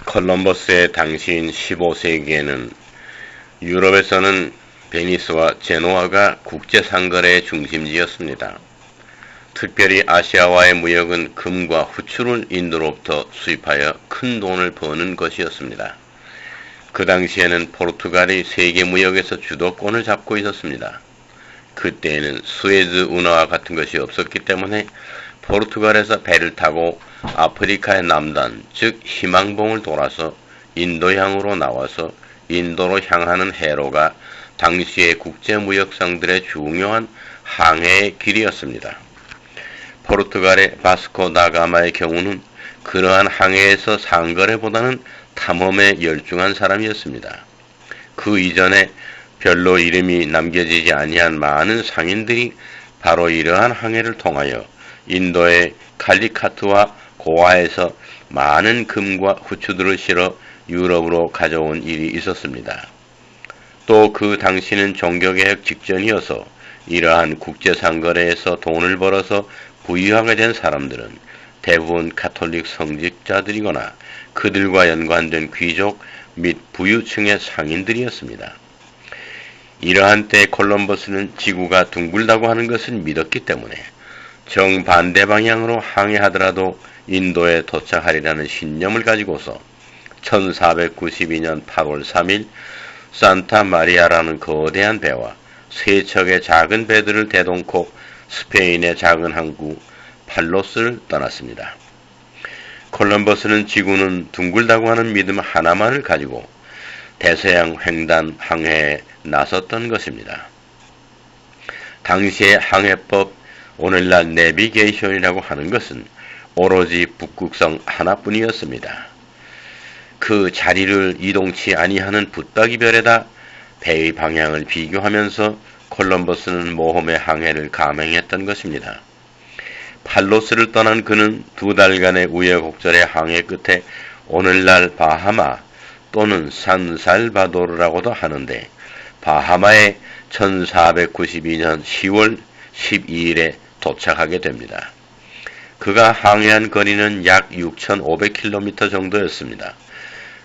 콜럼버스의 당시인 15세기에는 유럽에서는 베니스와 제노아가 국제상거래의 중심지였습니다. 특별히 아시아와의 무역은 금과 후추를 인도로부터 수입하여 큰 돈을 버는 것이었습니다. 그 당시에는 포르투갈이 세계 무역에서 주도권을 잡고 있었습니다. 그때에는 수에즈 운하와 같은 것이 없었기 때문에 포르투갈에서 배를 타고 아프리카의 남단, 즉 희망봉을 돌아서 인도양으로 나와서 인도로 향하는 해로가 당시의 국제무역상들의 중요한 항해의 길이었습니다. 포르투갈의 바스코 다가마의 경우는 그러한 항해에서 상거래보다는 탐험에 열중한 사람이었습니다. 그 이전에 별로 이름이 남겨지지 아니한 많은 상인들이 바로 이러한 항해를 통하여 인도의 칼리카트와 고아에서 많은 금과 후추들을 실어 유럽으로 가져온 일이 있었습니다. 또 그 당시는 종교개혁 직전이어서 이러한 국제상거래에서 돈을 벌어서 부유하게 된 사람들은 대부분 가톨릭 성직자들이거나 그들과 연관된 귀족 및 부유층의 상인들이었습니다. 이러한 때 콜럼버스는 지구가 둥글다고 하는 것을 믿었기 때문에 정반대 방향으로 항해하더라도 인도에 도착하리라는 신념을 가지고서 1492년 8월 3일 산타 마리아라는 거대한 배와 세 척의 작은 배들을 대동코 스페인의 작은 항구 팔로스를 떠났습니다. 콜럼버스는 지구는 둥글다고 하는 믿음 하나만을 가지고 대서양 횡단 항해에 나섰던 것입니다. 당시의 항해법, 오늘날 내비게이션이라고 하는 것은 오로지 북극성 하나뿐이었습니다. 그 자리를 이동치 아니하는 붓다기별에다 배의 방향을 비교하면서 콜럼버스는 모험의 항해를 감행했던 것입니다. 팔로스를 떠난 그는 2달간의 우여곡절의 항해 끝에 오늘날 바하마 또는 산살바도르라고도 하는데 바하마에 1492년 10월 12일에 도착하게 됩니다. 그가 항해한 거리는 약 6,500km 정도였습니다.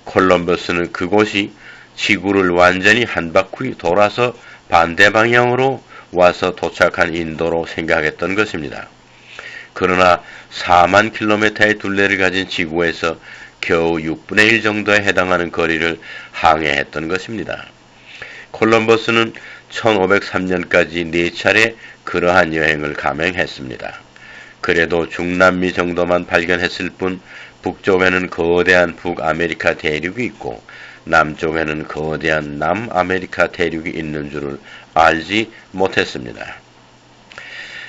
콜럼버스는 그곳이 지구를 완전히 한 바퀴 돌아서 반대 방향으로 와서 도착한 인도로 생각했던 것입니다. 그러나 4만 킬로미터의 둘레를 가진 지구에서 겨우 6분의 1 정도에 해당하는 거리를 항해했던 것입니다. 콜럼버스는 1503년까지 4차례 그러한 여행을 감행했습니다. 그래도 중남미 정도만 발견했을 뿐 북쪽에는 거대한 북아메리카 대륙이 있고 남쪽에는 거대한 남아메리카 대륙이 있는 줄을 알지 못했습니다.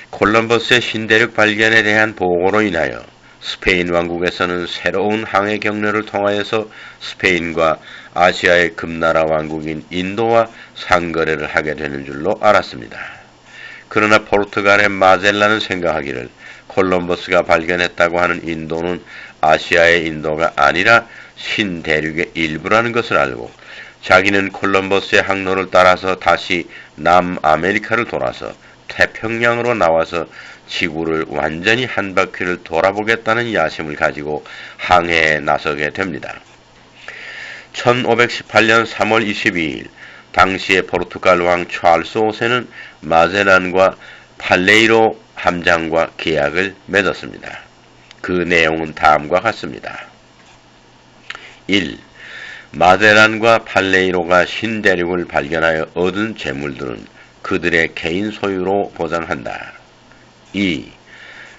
콜럼버스의 신대륙 발견에 대한 보고로 인하여 스페인 왕국에서는 새로운 항해 경로를 통하여서 스페인과 아시아의 금나라 왕국인 인도와 상거래를 하게 되는 줄로 알았습니다. 그러나 포르투갈의 마젤란은 생각하기를 콜럼버스가 발견했다고 하는 인도는 아시아의 인도가 아니라 신대륙의 일부라는 것을 알고 자기는 콜럼버스의 항로를 따라서 다시 남아메리카를 돌아서 태평양으로 나와서 지구를 완전히 한 바퀴를 돌아보겠다는 야심을 가지고 항해에 나서게 됩니다. 1518년 3월 22일 당시의 포르투갈 왕 찰스 5세는 마젤란과 팔레이로 함장과 계약을 맺었습니다. 그 내용은 다음과 같습니다. 1. 마젤란과 팔레이로가 신대륙을 발견하여 얻은 재물들은 그들의 개인 소유로 보장한다. 2.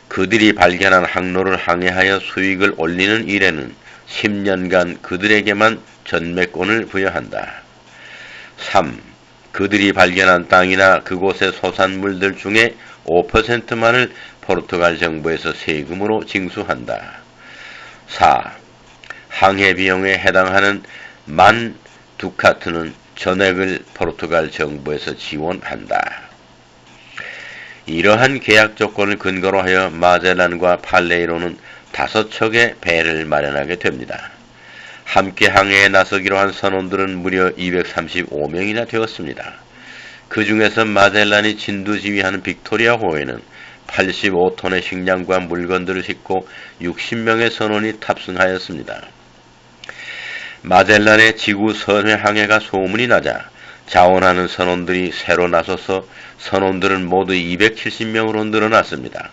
그들이 발견한 항로를 항해하여 수익을 올리는 일에는 10년간 그들에게만 전매권을 부여한다. 3. 그들이 발견한 땅이나 그곳의 소산물들 중에 5%만을 포르투갈 정부에서 세금으로 징수한다. 4. 항해 비용에 해당하는 10,000두카트는 전액을 포르투갈 정부에서 지원한다. 이러한 계약 조건을 근거로 하여 마젤란과 팔레이로는 5척의 배를 마련하게 됩니다. 함께 항해에 나서기로 한 선원들은 무려 235명이나 되었습니다. 그 중에서 마젤란이 진두지휘하는 빅토리아호에는 85톤의 식량과 물건들을 싣고 60명의 선원이 탑승하였습니다. 마젤란의 지구 선회 항해가 소문이 나자 자원하는 선원들이 새로 나서서 선원들은 모두 270명으로 늘어났습니다.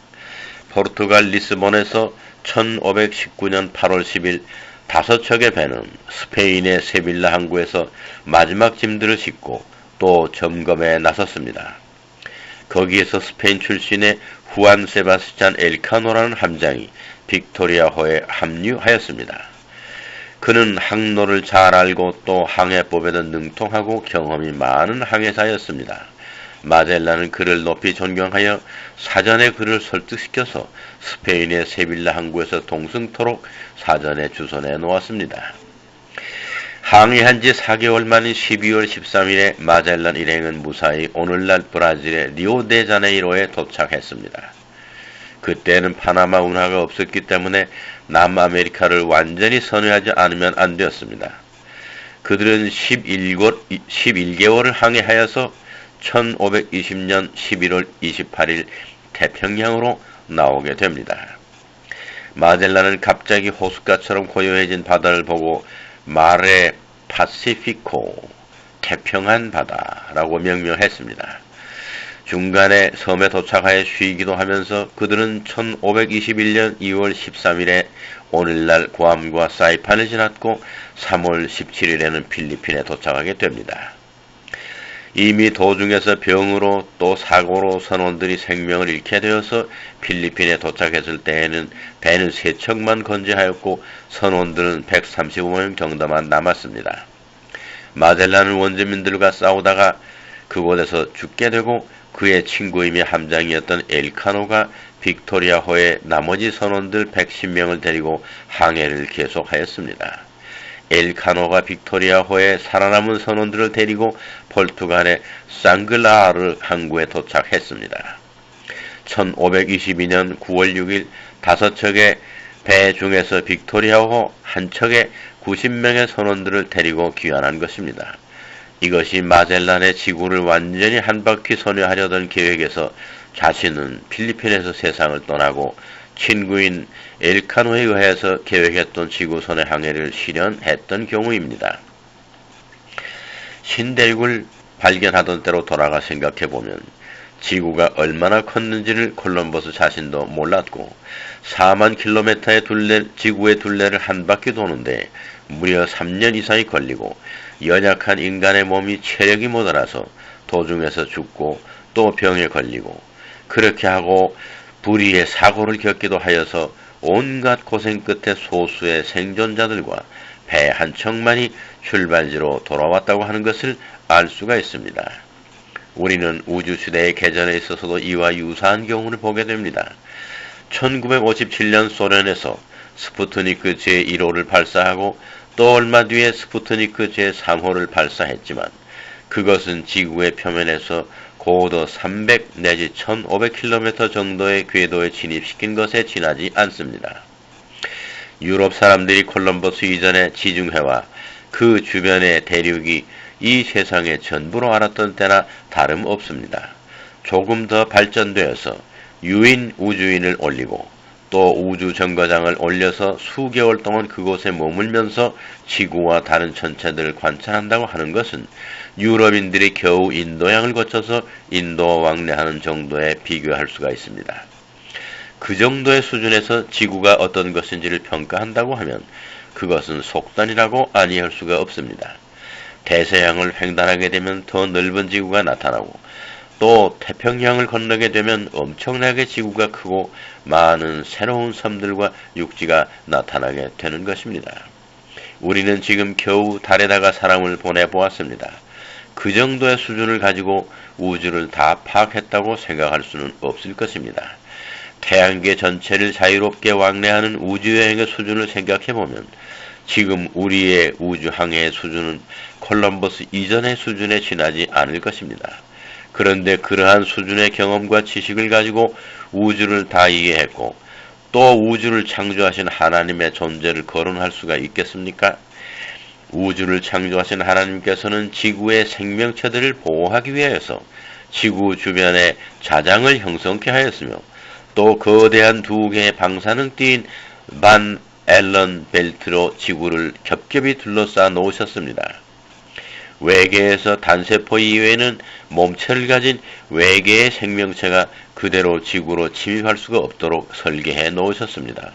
포르투갈 리스본에서 1519년 8월 10일 5척의 배는 스페인의 세빌라 항구에서 마지막 짐들을 싣고 또 점검에 나섰습니다. 거기에서 스페인 출신의 후안 세바스찬 엘카노라는 함장이 빅토리아호에 합류하였습니다. 그는 항로를 잘 알고 또 항해법에도 능통하고 경험이 많은 항해사였습니다. 마젤란은 그를 높이 존경하여 사전에 그를 설득시켜서 스페인의 세빌라 항구에서 동승토록 사전에 주선해 놓았습니다. 항해한 지 4개월 만인 12월 13일에 마젤란 일행은 무사히 오늘날 브라질의 리오데자네이로에 도착했습니다. 그때는 파나마 운하가 없었기 때문에 남아메리카를 완전히 선회하지 않으면 안 되었습니다. 그들은 11개월을 항해하여서 1520년 11월 28일 태평양으로 나오게 됩니다. 마젤란은 갑자기 호숫가처럼 고요해진 바다를 보고 마레 파시피코, 태평한 바다라고 명명했습니다. 중간에 섬에 도착하여 쉬기도 하면서 그들은 1521년 2월 13일에 오늘날 괌과 사이판을 지났고 3월 17일에는 필리핀에 도착하게 됩니다. 이미 도중에서 병으로 또 사고로 선원들이 생명을 잃게 되어서 필리핀에 도착했을 때에는 배는 3척만 건재하였고 선원들은 135명 정도만 남았습니다. 마젤란은 원주민들과 싸우다가 그곳에서 죽게 되고 그의 친구이며 함장이었던 엘카노가 빅토리아호에 나머지 선원들 110명을 데리고 항해를 계속하였습니다. 엘카노가 빅토리아호에 살아남은 선원들을 데리고 포르투갈의 상글라르 항구에 도착했습니다. 1522년 9월 6일 5척의 배 중에서 빅토리아호 한 척에 90명의 선원들을 데리고 귀환한 것입니다. 이것이 마젤란의 지구를 완전히 한 바퀴 선회하려던 계획에서 자신은 필리핀에서 세상을 떠나고 친구인 엘카노에 의해서 계획했던 지구선회 항해를 실현했던 경우입니다. 신대륙을 발견하던 때로 돌아가 생각해보면 지구가 얼마나 컸는지를 콜럼버스 자신도 몰랐고 4만 킬로미터의 지구의 둘레를 한 바퀴 도는데 무려 3년 이상이 걸리고 연약한 인간의 몸이 체력이 모자라서 도중에서 죽고 또 병에 걸리고 그렇게 하고 불의의 사고를 겪기도 하여서 온갖 고생 끝에 소수의 생존자들과 배 한 척만이 출발지로 돌아왔다고 하는 것을 알 수가 있습니다. 우리는 우주시대의 개전에 있어서도 이와 유사한 경우를 보게 됩니다. 1957년 소련에서 스푸트니크 제1호를 발사하고 또 얼마 뒤에 스푸트니크 제3호를 발사했지만 그것은 지구의 표면에서 고도 300 내지 1500km 정도의 궤도에 진입시킨 것에 지나지 않습니다. 유럽 사람들이 콜럼버스 이전의 지중해와 그 주변의 대륙이 이 세상의 전부로 알았던 때나 다름없습니다. 조금 더 발전되어서 유인 우주인을 올리고 또 우주정거장을 올려서 수개월 동안 그곳에 머물면서 지구와 다른 천체들을 관찰한다고 하는 것은 유럽인들이 겨우 인도양을 거쳐서 인도와 왕래하는 정도에 비교할 수가 있습니다. 그 정도의 수준에서 지구가 어떤 것인지를 평가한다고 하면 그것은 속단이라고 아니할 수가 없습니다. 대서양을 횡단하게 되면 더 넓은 지구가 나타나고 또 태평양을 건너게 되면 엄청나게 지구가 크고 많은 새로운 섬들과 육지가 나타나게 되는 것입니다. 우리는 지금 겨우 달에다가 사람을 보내보았습니다. 그 정도의 수준을 가지고 우주를 다 파악했다고 생각할 수는 없을 것입니다. 태양계 전체를 자유롭게 왕래하는 우주여행의 수준을 생각해보면 지금 우리의 우주항해의 수준은 콜럼버스 이전의 수준에 지나지 않을 것입니다. 그런데 그러한 수준의 경험과 지식을 가지고 우주를 다 이해했고 또 우주를 창조하신 하나님의 존재를 거론할 수가 있겠습니까? 우주를 창조하신 하나님께서는 지구의 생명체들을 보호하기 위해서 지구 주변에 자장을 형성케 하였으며 또 거대한 2개의 방사능 띠인 앨런 벨트로 지구를 겹겹이 둘러싸 놓으셨습니다. 외계에서 단세포 이외에는 몸체를 가진 외계의 생명체가 그대로 지구로 침입할 수가 없도록 설계해 놓으셨습니다.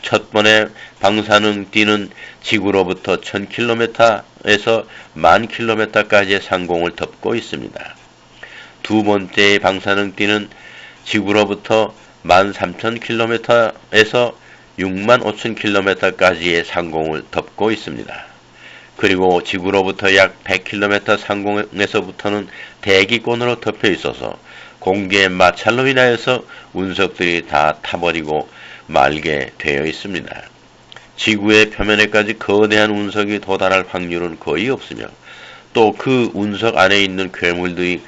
첫 번째 방사능띠는 지구로부터 1000km에서 10,000km까지의 상공을 덮고 있습니다. 두 번째의 방사능띠는 지구로부터 13,000km에서 65,000km까지의 상공을 덮고 있습니다. 그리고 지구로부터 약 100km 상공에서부터는 대기권으로 덮여 있어서 공기의 마찰로 인하여서 운석들이 다 타버리고 말게 되어 있습니다. 지구의 표면에까지 거대한 운석이 도달할 확률은 거의 없으며 또 그 운석 안에 있는 괴물들이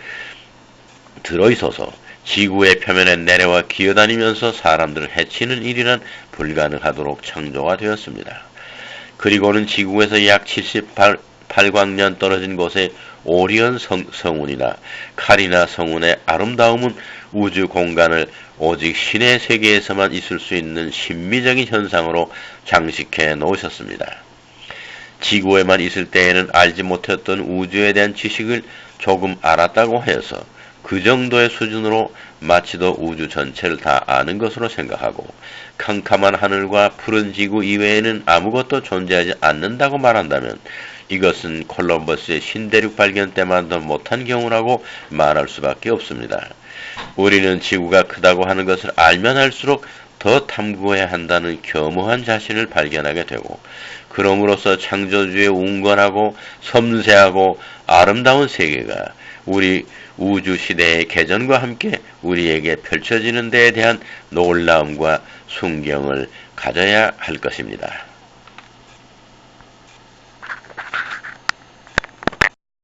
들어있어서 지구의 표면에 내려와 기어다니면서 사람들을 해치는 일이란 불가능하도록 창조가 되었습니다. 그리고는 지구에서 약 78광년 떨어진 곳에 오리온 성운이나 카리나 성운의 아름다움은 우주 공간을 오직 신의 세계에서만 있을 수 있는 신비적인 현상으로 장식해 놓으셨습니다. 지구에만 있을 때에는 알지 못했던 우주에 대한 지식을 조금 알았다고 해서 그 정도의 수준으로 마치도 우주 전체를 다 아는 것으로 생각하고 캄캄한 하늘과 푸른 지구 이외에는 아무것도 존재하지 않는다고 말한다면 이것은 콜럼버스의 신대륙 발견 때만도 못한 경우라고 말할 수밖에 없습니다. 우리는 지구가 크다고 하는 것을 알면 알수록 더 탐구해야 한다는 겸허한 자신을 발견하게 되고 그럼으로써 창조주의 운건하고 섬세하고 아름다운 세계가 우리 우주 시대의 개전과 함께 우리에게 펼쳐지는 데에 대한 놀라움과 순경을 가져야 할 것입니다.